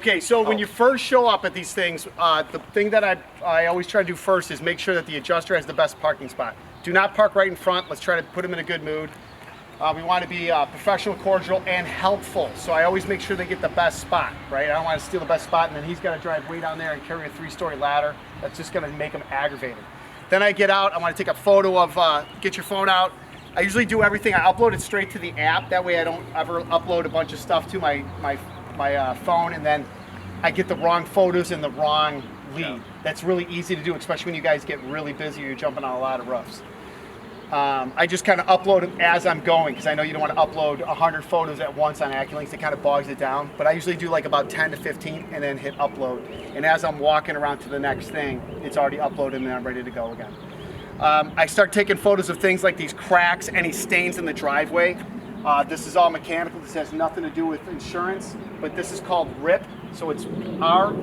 Okay, so when you first show up at these things, the thing that I always try to do first is make sure that the adjuster has the best parking spot. Do not park right in front. Let's try to put them in a good mood. We want to be professional, cordial, and helpful. So I always make sure they get the best spot, right? I don't want to steal the best spot, and then he's got to drive way down there and carry a 3-story ladder. That's just going to make him aggravated. Then I get out. I want to take a photo of, get your phone out. I usually do everything. I upload it straight to the app. That way I don't ever upload a bunch of stuff to my phone, and then I get the wrong photos in the wrong lead. Yeah. That's really easy to do, especially when you guys get really busy or you're jumping on a lot of roofs. I just kind of upload them as I'm going, because I know you don't want to upload 100 photos at once on AccuLinks. It kind of bogs it down. But I usually do like about 10 to 15 and then hit upload. And as I'm walking around to the next thing, it's already uploaded and I'm ready to go again. I start taking photos of things like these cracks, any stains in the driveway. This is all mechanical. This has nothing to do with insurance, but this is called RIPP. So it's R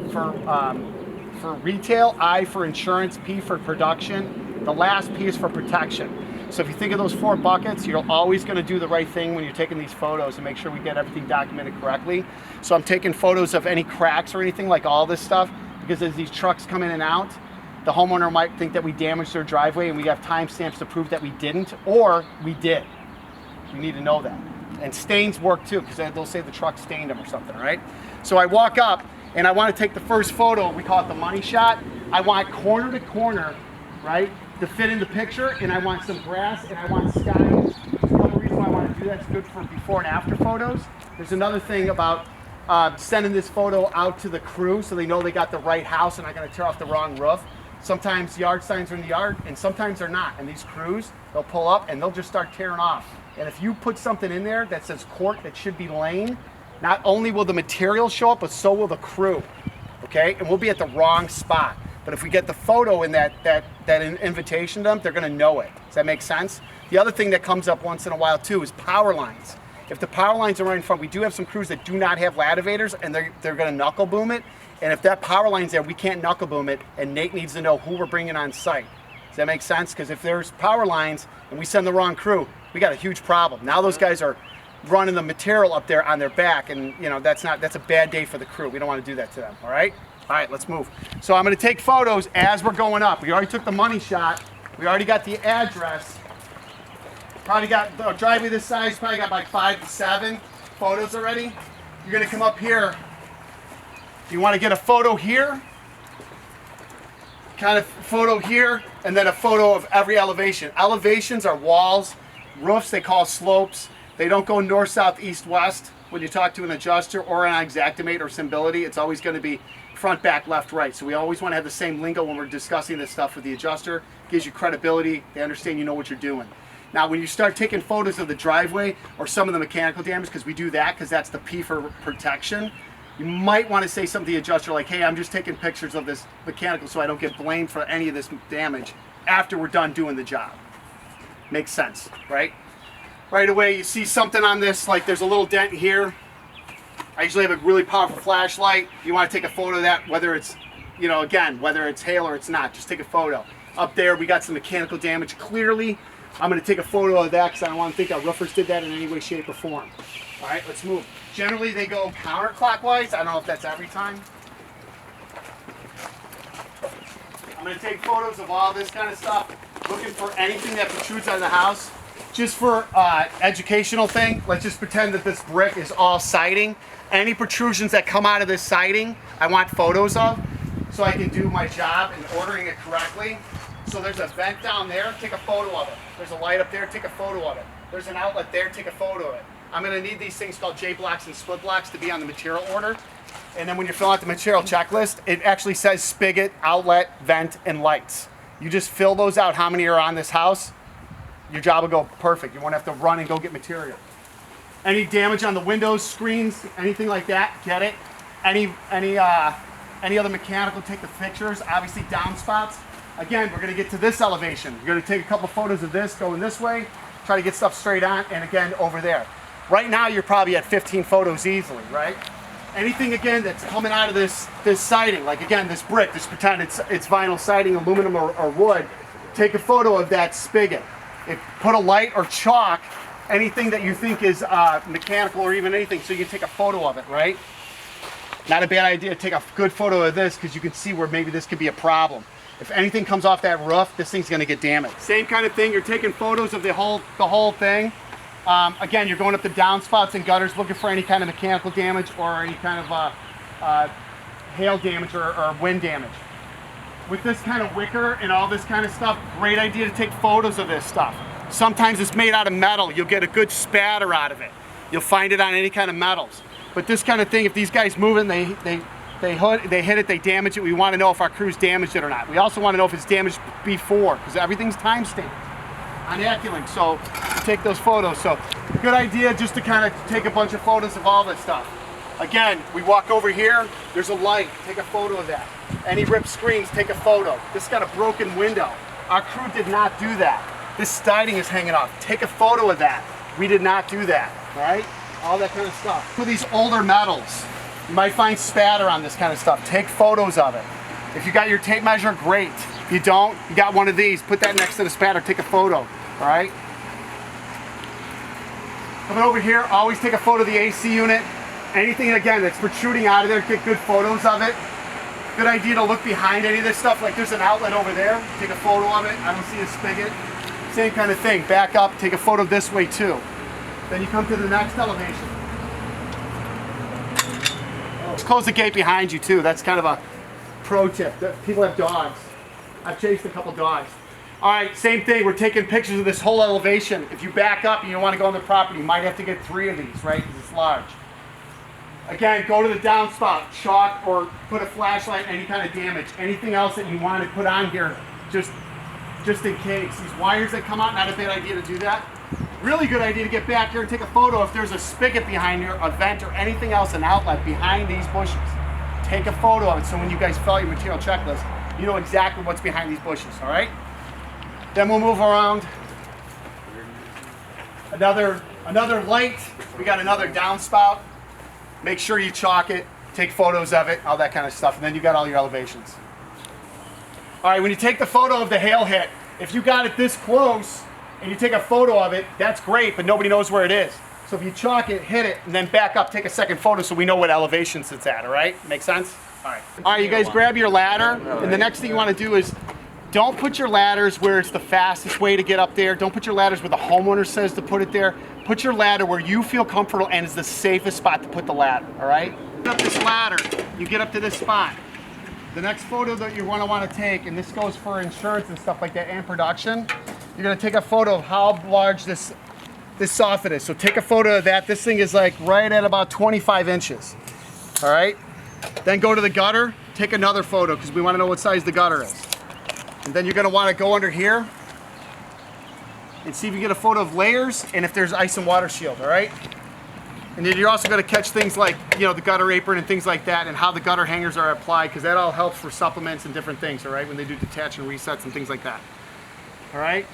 for retail, I for insurance, P for production. The last P is for protection. So if you think of those 4 buckets, you're always going to do the right thing when you're taking these photos and make sure we get everything documented correctly. So I'm taking photos of any cracks or anything like all this stuff, because as these trucks come in and out, the homeowner might think that we damaged their driveway, and we have timestamps to prove that we didn't, or we did. We need to know that. And stains work too, because they'll say the truck stained them or something, right? So I walk up and I want to take the first photo. We call it the money shot. I want corner to corner, right, to fit in the picture, and I want some grass and I want sky. There's a couple reasons why I want to do that. It's good for before and after photos. There's another thing about sending this photo out to the crew so they know they got the right house and not going to tear off the wrong roof. Sometimes yard signs are in the yard and sometimes they're not. And these crews, they'll pull up and they'll just start tearing off. And if you put something in there that says court that should be lane, not only will the material show up, but so will the crew, okay? And we'll be at the wrong spot. But if we get the photo in that invitation to them, they're gonna know it. Does that make sense? The other thing that comes up once in a while too is power lines. If the power lines are right in front, we do have some crews that do not have lativators, and they're gonna knuckle boom it. And if that power line's there, we can't knuckle boom it, and Nate needs to know who we're bringing on site. Does that make sense? Because if there's power lines and we send the wrong crew, we got a huge problem. Now those guys are running the material up there on their back, and you know that's a bad day for the crew. We don't want to do that to them, all right? All right, let's move. So I'm gonna take photos as we're going up. We already took the money shot. We already got the address. Probably got the driveway this size, probably got like 5 to 7 photos already. You're gonna come up here. You wanna get a photo here, kind of photo here, and then a photo of every elevation. Elevations are walls, roofs they call slopes. They don't go north, south, east, west. When you talk to an adjuster or an Xactimate or Symbility, it's always gonna be front, back, left, right. So we always wanna have the same lingo when we're discussing this stuff with the adjuster. Gives you credibility, they understand you know what you're doing. Now when you start taking photos of the driveway or some of the mechanical damage, because we do that, because that's the P for protection, you might want to say something to the adjuster like, hey, I'm just taking pictures of this mechanical so I don't get blamed for any of this damage after we're done doing the job. Makes sense, right? Right away you see something on this, like there's a little dent here. I usually have a really powerful flashlight. You want to take a photo of that, whether it's, you know, again, whether it's hail or it's not, just take a photo. Up there we got some mechanical damage clearly. I'm going to take a photo of that because I don't want to think our roofers did that in any way, shape, or form. All right, let's move. Generally, they go counterclockwise. I don't know if that's every time. I'm going to take photos of all this kind of stuff, looking for anything that protrudes out of the house. Just for educational thing, let's just pretend that this brick is all siding. Any protrusions that come out of this siding, I want photos of, so I can do my job in ordering it correctly. So there's a vent down there, take a photo of it. There's a light up there, take a photo of it. There's an outlet there, take a photo of it. I'm going to need these things called J blocks and split blocks to be on the material order. And then when you fill out the material checklist, it actually says spigot, outlet, vent, and lights. You just fill those out, how many are on this house. Your job will go perfect. You won't have to run and go get material. Any damage on the windows, screens, anything like that, get it. Any other mechanical, take the pictures. Obviously downspouts. Again, we're going to get to this elevation. You're going to take a couple photos of this going this way, try to get stuff straight on, and again over there. Right now you're probably at 15 photos easily, right? Anything again that's coming out of this siding, like again this brick, just pretend it's vinyl siding, aluminum or wood, take a photo of that spigot. Put a light or chalk, anything that you think is mechanical or even anything, so you can take a photo of it, right? Not a bad idea to take a good photo of this because you can see where maybe this could be a problem. If anything comes off that roof, this thing's gonna get damaged. Same kind of thing, you're taking photos of the whole thing. Again, you're going up the downspouts and gutters looking for any kind of mechanical damage or any kind of hail damage or wind damage. With this kind of wicker and all this kind of stuff, great idea to take photos of this stuff. Sometimes it's made out of metal. You'll get a good spatter out of it. You'll find it on any kind of metals. But this kind of thing, if these guys move it, they hit it, they damage it, we want to know if our crew's damaged it or not. We also want to know if it's damaged before, because everything's time-stamped on Acculink, so you take those photos. So good idea just to kind of take a bunch of photos of all this stuff. Again, we walk over here, there's a light, take a photo of that. Any ripped screens, take a photo. This got a broken window. Our crew did not do that. This siding is hanging off. Take a photo of that. We did not do that, right? All that kind of stuff. For these older metals, you might find spatter on this kind of stuff. Take photos of it. If you got your tape measure, great. If you don't, you got one of these, put that next to the spatter, take a photo, all right? Coming over here, always take a photo of the AC unit. Anything, again, that's protruding out of there, get good photos of it. Good idea to look behind any of this stuff. Like there's an outlet over there, take a photo of it. I don't see a spigot. Same kind of thing, back up, take a photo this way too. Then you come to the next elevation. Just close the gate behind you too. That's kind of a pro tip. People have dogs. I've chased a couple dogs. All right, same thing. We're taking pictures of this whole elevation. If you back up and you want to go on the property, you might have to get 3 of these, right? Because it's large. Again, go to the downspout, chalk, or put a flashlight, any kind of damage. Anything else that you want to put on here, just in case. These wires that come out, not a bad idea to do that. Really good idea to get back here and take a photo if there's a spigot behind here, a vent, or anything else, an outlet behind these bushes. Take a photo of it so when you guys fill out your material checklist, you know exactly what's behind these bushes, all right? Then we'll move around. Another light. We got another downspout. Make sure you chalk it, take photos of it, all that kind of stuff, and then you got all your elevations. All right, when you take the photo of the hail hit, if you got it this close and you take a photo of it, that's great, but nobody knows where it is. So if you chalk it, hit it, and then back up, take a second photo so we know what elevations it's at, all right? Make sense? All right, you guys grab your ladder, and the next thing you want to do is don't put your ladders where it's the fastest way to get up there. Don't put your ladders where the homeowner says to put it there. Put your ladder where you feel comfortable and is the safest spot to put the ladder, all right? Get up this ladder, you get up to this spot. The next photo that you're going to want to take, and this goes for insurance and stuff like that and production, you're going to take a photo of how large this soffit is. So take a photo of that. This thing is like right at about 25 inches, all right? Then go to the gutter, take another photo because we want to know what size the gutter is. And then you're going to want to go under here and see if you get a photo of layers and if there's ice and water shield, all right? And then you're also going to catch things like, you know, the gutter apron and things like that and how the gutter hangers are applied because that all helps for supplements and different things, all right, when they do detach and resets and things like that. All right?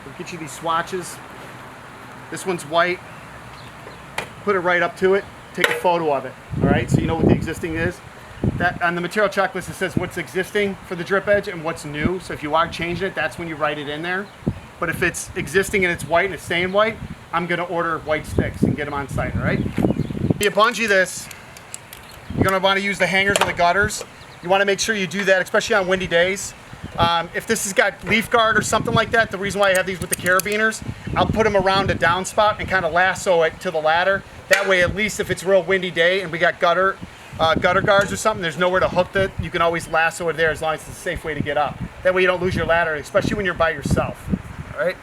We'll get you these swatches. This one's white. Put it right up to it. Take a photo of it, all right, so you know what the existing is. That on the material checklist it says what's existing for the drip edge and what's new. So if you are changing it, that's when you write it in there. But if it's existing and it's white and it's staying white, I'm going to order white sticks and get them on site, all right? You bungee this, you're going to want to use the hangers or the gutters. You want to make sure you do that, especially on windy days. If this has got leaf guard or something like that, the reason why I have these with the carabiners, I'll put them around a downspout and kind of lasso it to the ladder. That way, at least if it's a real windy day and we got gutter guards or something, there's nowhere to hook it. You can always lasso it there as long as it's a safe way to get up. That way you don't lose your ladder, especially when you're by yourself. All right?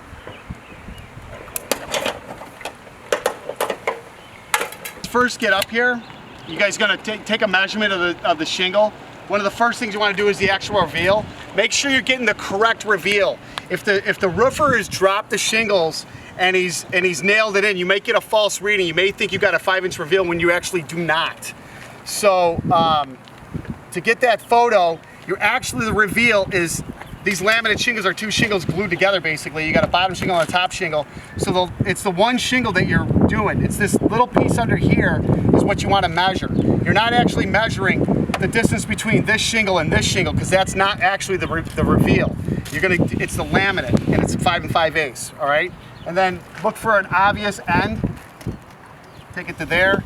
First, get up here. You guys are going to take a measurement of the shingle. One of the first things you want to do is the actual reveal. Make sure you're getting the correct reveal. If the roofer has dropped the shingles and he's nailed it in, you may get a false reading. You may think you've got a 5-inch reveal when you actually do not. So to get that photo, the reveal is these laminate shingles are 2 shingles glued together basically. You got a bottom shingle and a top shingle. So it's the one shingle that you're doing. It's this little piece under here is what you want to measure. You're not actually measuring the distance between this shingle and this shingle because that's not actually the reveal. It's the laminate and it's 5 5/8, all right? And then look for an obvious end. Take it to there.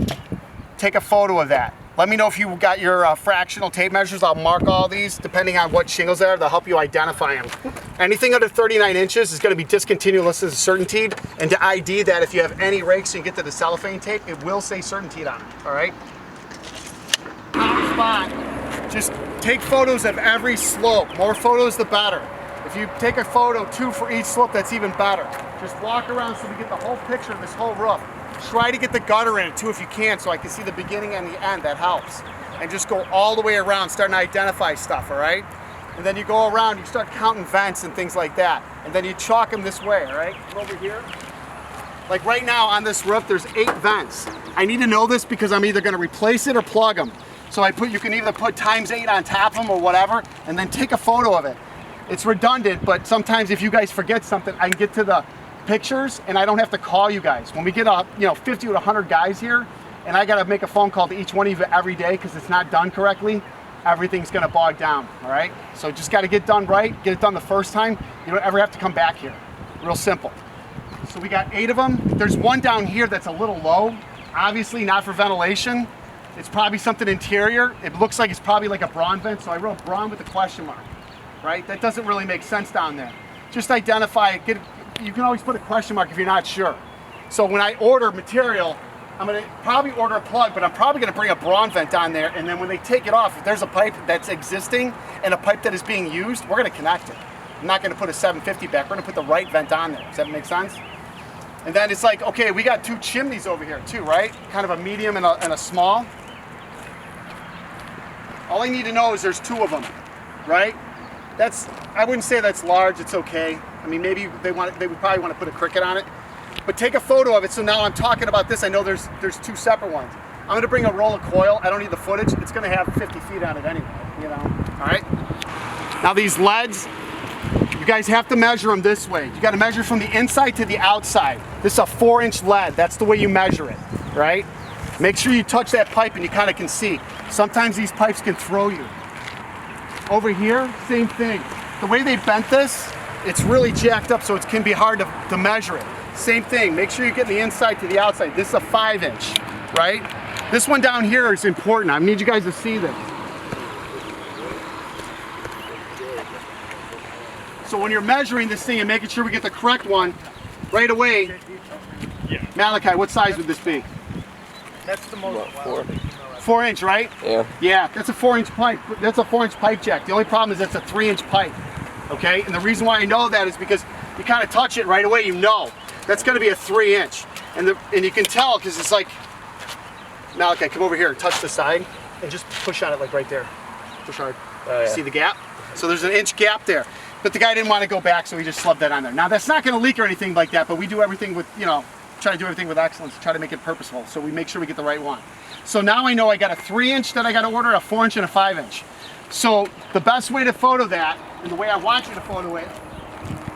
take a photo of that. Let me know if you got your fractional tape measures. I'll mark all these depending on what shingles they are. They'll help you identify them. Anything under 39 inches is going to be discontinued unless it's certainteed. And to ID that, if you have any rakes and you get to the cellophane tape, it will say certainteed on it. All right. Top spot. Just take photos of every slope. More photos, the better. If you take a photo, 2 for each slope, that's even better. Just walk around so we get the whole picture of this whole roof. Try to get the gutter in it too if you can, so I can see the beginning and the end. That helps. And just go all the way around, starting to identify stuff, all right? And then you go around, you start counting vents and things like that. And then you chalk them this way, all right? Come over here. Like right now on this roof, there's 8 vents. I need to know this because I'm either gonna replace it or plug them. So you can either put ×8 on top of them or whatever, and then take a photo of it. It's redundant, but sometimes if you guys forget something, I can get to the pictures and I don't have to call you guys. When we get 50 to 100 guys here and I got to make a phone call to each one of you every day because it's not done correctly, everything's going to bog down, all right? So just got to get done right, get it done the first time. You don't ever have to come back here. Real simple. So we got 8 of them. There's one down here that's a little low, obviously not for ventilation. It's probably something interior. It looks like it's probably like a Braun vent, so I wrote Braun with a question mark, right? That doesn't really make sense down there. Just identify it, you can always put a question mark if you're not sure. So when I order material, I'm gonna probably order a plug, but I'm probably gonna bring a Braun vent on there, and then when they take it off, if there's a pipe that's existing and a pipe that is being used, we're gonna connect it. I'm not gonna put a 750 back, we're gonna put the right vent on there. Does that make sense? And then it's like, okay, we got 2 chimneys over here too, right? Kind of a medium and a small. All I need to know is there's 2 of them, right? I wouldn't say that's large, it's okay. I mean, maybe they would probably want to put a cricket on it. But take a photo of it, so now I'm talking about this, I know there's 2 separate ones. I'm gonna bring a roll of coil, I don't need the footage, it's gonna have 50 feet on it anyway, you know, all right? Now these leads, you guys have to measure them this way. You gotta measure from the inside to the outside. This is a 4-inch lead, that's the way you measure it, right? Make sure you touch that pipe and you kind of can see. Sometimes these pipes can throw you. Over here, same thing. The way they bent this, it's really jacked up, so it can be hard to measure it. Same thing, make sure you get the inside to the outside. This is a 5-inch, right? This one down here is important. I need you guys to see this. So when you're measuring this thing and making sure we get the correct one, right away, Malachi, what size would this be? That's the most. 4-inch, right? Yeah. Yeah, that's a 4-inch pipe. That's a 4-inch pipe jack. The only problem is that's a 3-inch pipe. Okay, and the reason why I know that is because you kind of touch it right away. You know that's going to be a 3-inch, and you can tell because it's like, Malachi, come over here and touch the side, and just push on it like right there. Push hard. Oh, yeah. See the gap? So there's an inch gap there. But the guy didn't want to go back, so he just slubbed that on there. Now that's not going to leak or anything like that, but we do everything with, try to do everything with excellence, try to make it purposeful, so we make sure we get the right one. So now I know I got a 3-inch that I got to order, a 4-inch and a 5-inch. So the best way to photo that, and the way I want you to photo it,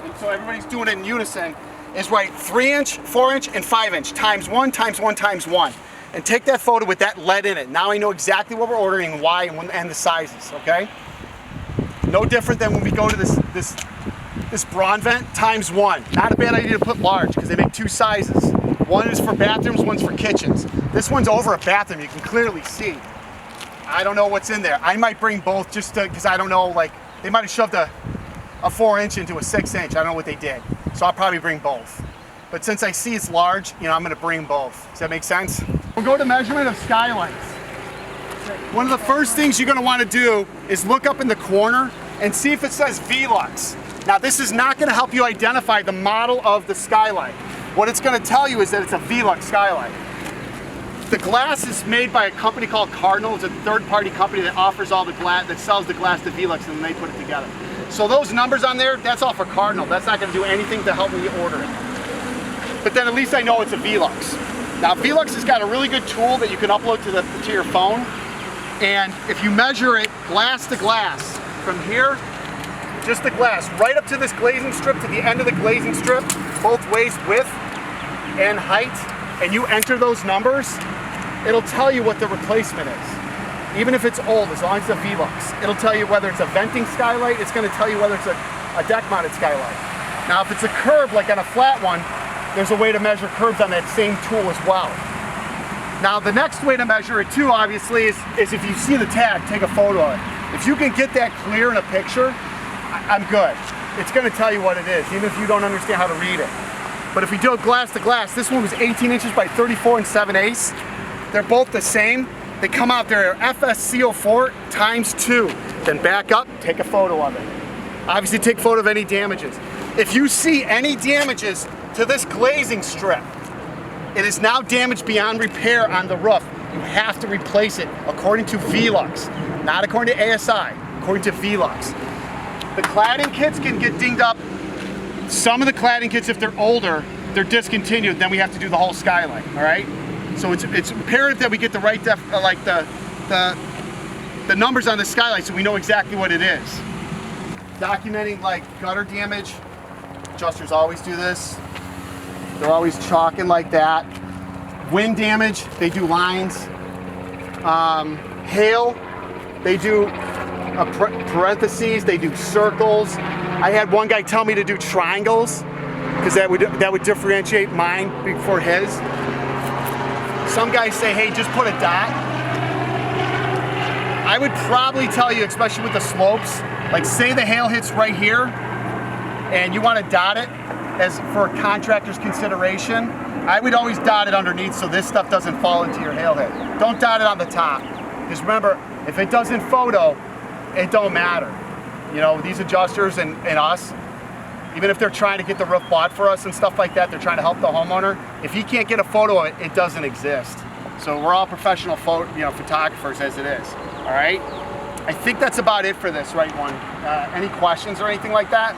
and so everybody's doing it in unison, is write 3-inch, 4-inch, and 5-inch, times 1, times 1, times 1. And take that photo with that lead in it. Now I know exactly what we're ordering, why, and the sizes, okay? No different than when we go to this Braun vent, times 1. Not a bad idea to put large, because they make 2 sizes. One is for bathrooms, one's for kitchens. This one's over a bathroom, you can clearly see. I don't know what's in there. I might bring both just because I don't know, like, they might have shoved a 4-inch into a 6-inch. I don't know what they did. So I'll probably bring both. But since I see it's large, I'm gonna bring both. Does that make sense? We'll go to measurement of skylights. One of the first things you're gonna wanna do is look up in the corner and see if it says Velux. Now this is not gonna help you identify the model of the skylight. What it's gonna tell you is that it's a Velux skylight. The glass is made by a company called Cardinal. It's a third-party company that offers all the glass, that sells the glass to Velux, and then they put it together. So those numbers on there, that's all for Cardinal. That's not gonna do anything to help me order it. But then at least I know it's a Velux. Now Velux has got a really good tool that you can upload to your phone. And if you measure it glass to glass, from here, just the glass, right up to this glazing strip, to the end of the glazing strip, both ways, width and height, and you enter those numbers, it'll tell you what the replacement is. Even if it's old, as long as it's a Velux, it'll tell you whether it's a venting skylight, it's gonna tell you whether it's a deck-mounted skylight. Now if it's a curb, like on a flat one, there's a way to measure curbs on that same tool as well. Now the next way to measure it too, obviously, is if you see the tag, take a photo of it. If you can get that clear in a picture, I'm good. It's gonna tell you what it is, even if you don't understand how to read it. But if we do it glass to glass, this one was 18 inches by 34 7/8. They're both the same. They come out, they're FSCO4 ×2. Then back up, take a photo of it. Obviously take photo of any damages. If you see any damages to this glazing strip, it is now damaged beyond repair on the roof. You have to replace it according to VLUX, not according to ASI, according to VLUX. The cladding kits can get dinged up. Some of the cladding kits, if they're older, they're discontinued, then we have to do the whole skylight, all right? So it's imperative that we get the right the numbers on the skylight so we know exactly what it is. Documenting like gutter damage, adjusters always do this. They're always chalking like that. Wind damage, they do lines. Hail, they do parentheses, they do circles. I had one guy tell me to do triangles because that would differentiate mine before his. Some guys say, hey, just put a dot. I would probably tell you, especially with the slopes, like say the hail hits right here and you want to dot it as for a contractor's consideration, I would always dot it underneath so this stuff doesn't fall into your hail hit. Don't dot it on the top. Because remember, if it doesn't photo, it don't matter. You know, these adjusters and us, even if they're trying to get the roof bought for us and stuff like that, they're trying to help the homeowner. If he can't get a photo of it, it doesn't exist. So we're all professional photographers as it is, all right? I think that's about it for this right one. Any questions or anything like that?